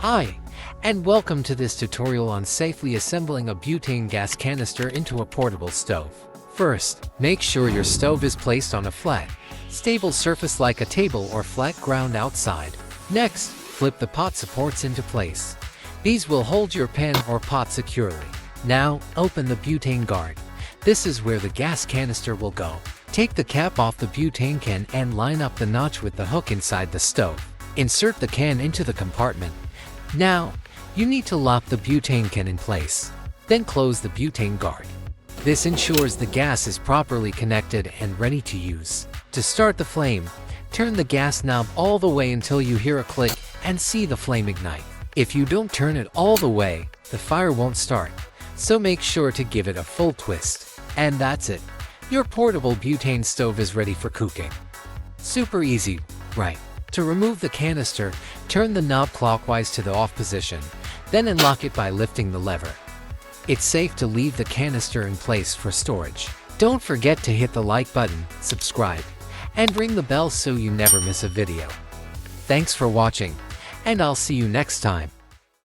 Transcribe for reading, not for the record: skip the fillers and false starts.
Hi, and welcome to this tutorial on safely assembling a butane gas canister into a portable stove. First, make sure your stove is placed on a flat, stable surface like a table or flat ground outside. Next, flip the pot supports into place. These will hold your pan or pot securely. Now, open the butane guard. This is where the gas canister will go. Take the cap off the butane can and line up the notch with the hook inside the stove. Insert the can into the compartment. Now, you need to lock the butane can in place. Then close the butane guard. This ensures the gas is properly connected and ready to use. To start the flame, turn the gas knob all the way until you hear a click and see the flame ignite. If you don't turn it all the way, the fire won't start, so make sure to give it a full twist. And that's it. Your portable butane stove is ready for cooking. Super easy, right? To remove the canister, turn the knob clockwise to the off position, then unlock it by lifting the lever. It's safe to leave the canister in place for storage. Don't forget to hit the like button, subscribe, and ring the bell so you never miss a video. Thanks for watching, and I'll see you next time.